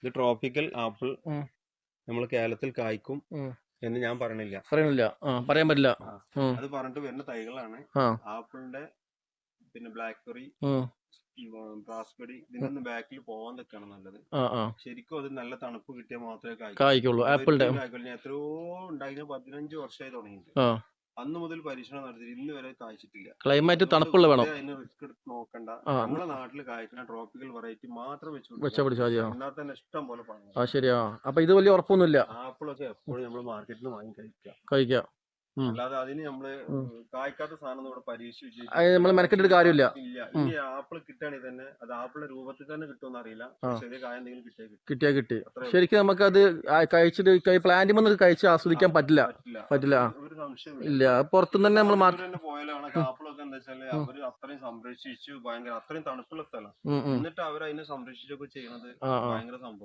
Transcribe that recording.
ഇത് tropical apple നമ്മൾ കേരളത്തിൽ കായ്ക്കും എന്ന് ഞാൻ പറയണില്ല. പറയാൻ പറ്റില്ല. അത് പറഞ്ഞിട്ട് വരുന്ന തൈകളാണ്. ആപ്പിളിന്റെ പിന്നെ ബ്ലാക്ക്ബെറി, റാസ്ബെറി ഇതിനൊന്നും ബാക്കിൽ പോവാൻ നിൽക്കണം നല്ലത്. ശരിക്കും അത് നല്ല തണുപ്പ് കിട്ടിയാൽ മാത്രമേ കായ്ക്കുള്ളൂ. ആപ്പിളിന്റെ എത്രയോ ഉണ്ടായിരുന്ന 15 വർഷമായി തുടങ്ങിയിട്ട്. അന്ന് മുതൽ പരീക്ഷണം നടത്തി ഇന്ന് വരെ കായ്ച്ചിട്ടില്ല. ക്ലൈമറ്റ് തണുപ്പുള്ള വേണം. അതിന് റിസ്ക് എടുത്ത് നോക്കണ്ട. നമ്മുടെ നാട്ടിൽ കായ്ക്കുന്ന ട്രോപ്പിക്കൽ വെറൈറ്റി മാത്രം വെച്ചുപിടിച്ചാൽ എന്നാൽ തന്നെ ഇഷ്ടം പോലെ പണം. ശരിയാ. അപ്പൊ ഇത് വലിയ ഉറപ്പൊന്നുമില്ല. ആപ്പിളൊക്കെ എപ്പോഴും നമ്മൾ മാർക്കറ്റിൽ നിന്ന് വാങ്ങി കഴിക്കാം. അല്ലാതെ അതിന് നമ്മള് കായ്ക്കാത്ത സാധനം ഇവിടെ പരീക്ഷിച്ച് നമ്മൾ മെനക്കെട്ടിട്ട് കാര്യമില്ല. ഇനി ആപ്പിൾ കിട്ടുകയാണെങ്കിൽ തന്നെ അത് ആപ്പിളിന്റെ രൂപത്തിൽ തന്നെ കിട്ടുമെന്ന് അറിയില്ല. ചെറിയ കായ എന്തെങ്കിലും കിട്ടിയാ കിട്ടി. ശരിക്കും നമുക്ക് അത് കഴിച്ചിട്ട് പ്ലാന്റ് വന്ന് കഴിച്ച് ആസ്വദിക്കാൻ പറ്റില്ല. ഒരു സംശയം ഇല്ല. പുറത്തുനിന്ന് തന്നെ നമ്മൾ പോയാലാണ് ആപ്പിളൊക്കെ എന്താ വെച്ചാല് അവര് അത്രയും സംരക്ഷിച്ചു ഭയങ്കര അത്രയും തണുപ്പുള്ള സ്ഥലം എന്നിട്ട് അവർ അതിനെ സംരക്ഷിച്ചൊക്കെ ചെയ്യണത് ഭയങ്കര സംഭവം.